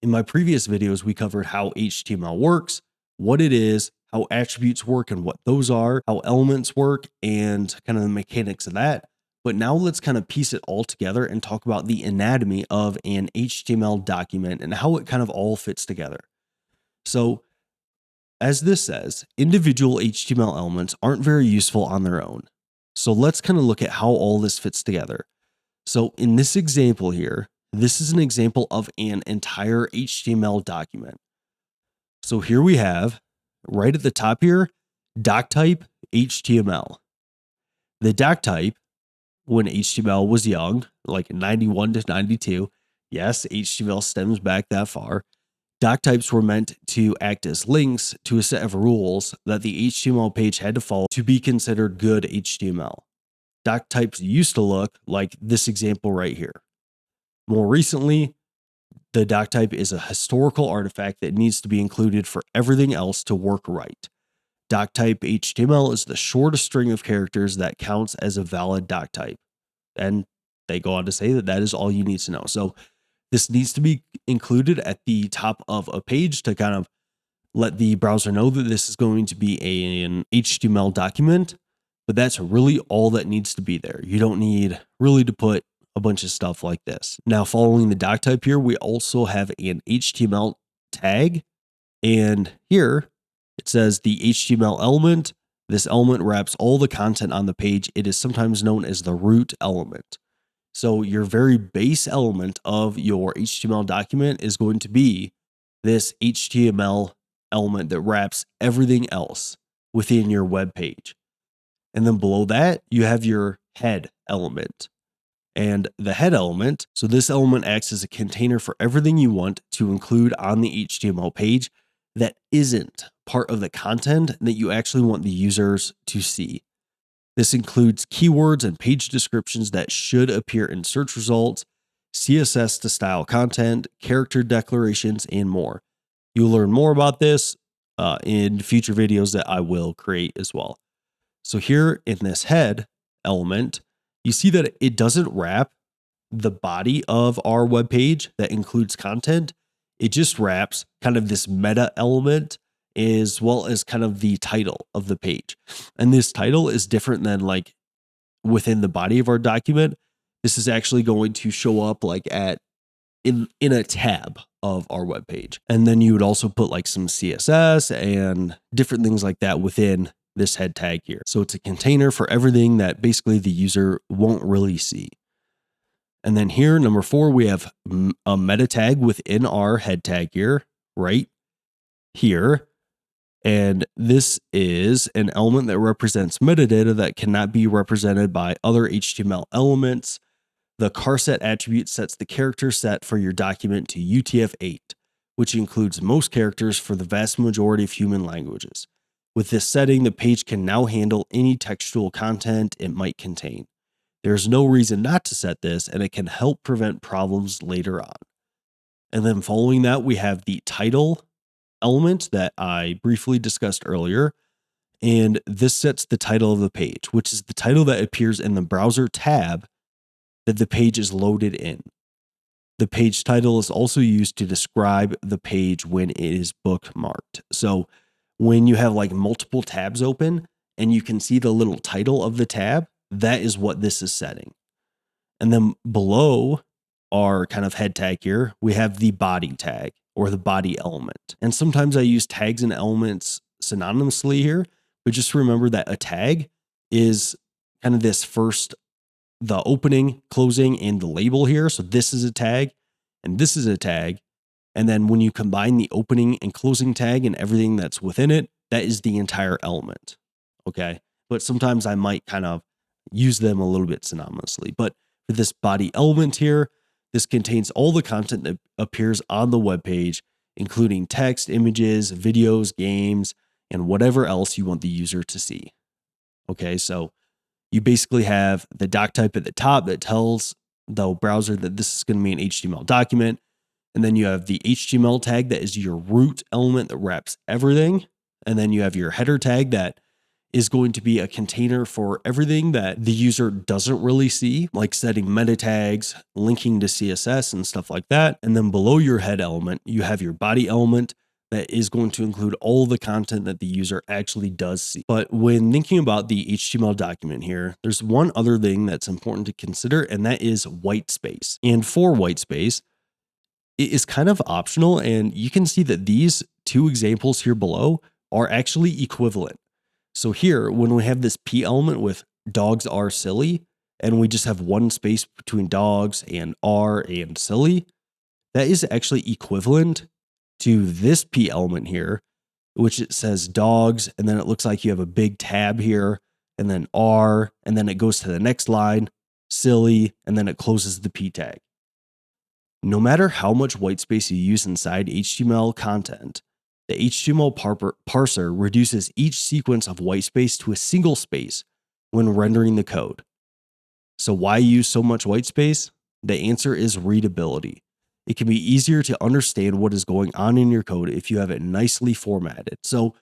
In my previous videos, we covered how HTML works, what it is, how attributes work and what those are, how elements work, and kind of the mechanics of that. But now let's kind of piece it all together and talk about the anatomy of an HTML document and how it kind of all fits together. So, as this says, individual HTML elements aren't very useful on their own. So let's kind of look at how all this fits together. So in this example here, this is an example of an entire HTML document. So here we have, right at the top here, doc type HTML. The doc type, when HTML was young, like 91 to 92, yes, HTML stems back that far. Doc types were meant to act as links to a set of rules that the HTML page had to follow to be considered good HTML. Doc types used to look like this example right here. More recently, the doc type is a historical artifact that needs to be included for everything else to work right. Doc type HTML is the shortest string of characters that counts as a valid doc type. And they go on to say that that is all you need to know. So this needs to be included at the top of a page to kind of let the browser know that this is going to be an HTML document, but that's really all that needs to be there. You don't need really to put a bunch of stuff like this. Now, following the doc type here, we also have an HTML tag, and here it says the HTML element. This element wraps all the content on the page. It is sometimes known as the root element. So your very base element of your HTML document is going to be this HTML element that wraps everything else within your web page. And then below that, you have your head element. And the head element, so this element acts as a container for everything you want to include on the HTML page that isn't part of the content that you actually want the users to see. This includes keywords and page descriptions that should appear in search results, CSS to style content, character declarations, and more. You'll learn more about this in future videos that I will create as well. So here in this head element, you see that it doesn't wrap the body of our web page that includes content. It just wraps kind of this meta element as well as kind of the title of the page. And this title is different than like within the body of our document. This is actually going to show up like in a tab of our web page. And then you would also put like some CSS and different things like that within this head tag here. So it's a container for everything that basically the user won't really see. And then here, number 4, we have a meta tag within our head tag here, right here. And this is an element that represents metadata that cannot be represented by other HTML elements. The charset attribute sets the character set for your document to UTF-8, which includes most characters for the vast majority of human languages. With this setting, the page can now handle any textual content it might contain. There's no reason not to set this, and it can help prevent problems later on. And then following that, we have the title element that I briefly discussed earlier. And this sets the title of the page, which is the title that appears in the browser tab that the page is loaded in. The page title is also used to describe the page when it is bookmarked. So when you have like multiple tabs open and you can see the little title of the tab, that is what this is setting. And then below our kind of head tag here, we have the body tag or the body element. And sometimes I use tags and elements synonymously here, but just remember that a tag is kind of this first, the opening, closing, and the label here. So this is a tag and this is a tag. And then when you combine the opening and closing tag and everything that's within it, that is the entire element. Okay. But sometimes I might kind of use them a little bit synonymously. But for this body element here, this contains all the content that appears on the web page, including text, images, videos, games, and whatever else you want the user to see. Okay. So you basically have the doc type at the top that tells the browser that this is going to be an HTML document. And then you have the HTML tag that is your root element that wraps everything. And then you have your header tag that is going to be a container for everything that the user doesn't really see, like setting meta tags, linking to CSS and stuff like that. And then below your head element, you have your body element that is going to include all the content that the user actually does see. But when thinking about the HTML document here, there's one other thing that's important to consider, and that is white space. And for white space, it is kind of optional, and you can see that these two examples here below are actually equivalent. So here, when we have this P element with dogs are silly, and we just have one space between dogs and are and silly, that is actually equivalent to this P element here, which it says dogs, and then it looks like you have a big tab here, and then are, and then it goes to the next line, silly, and then it closes the P tag. No matter how much white space you use inside HTML content, the HTML parser reduces each sequence of white space to a single space when rendering the code. So why use so much white space? The answer is readability. It can be easier to understand what is going on in your code if you have it nicely formatted. So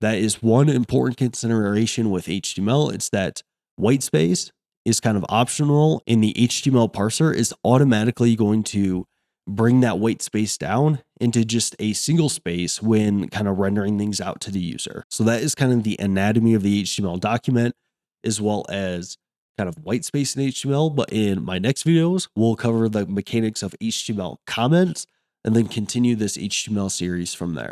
that is one important consideration with HTML. It's that white space is kind of optional, and the HTML parser is automatically going to bring that white space down into just a single space when kind of rendering things out to the user. So that is kind of the anatomy of the HTML document, as well as kind of white space in HTML. But in my next videos, we'll cover the mechanics of HTML comments and then continue this HTML series from there.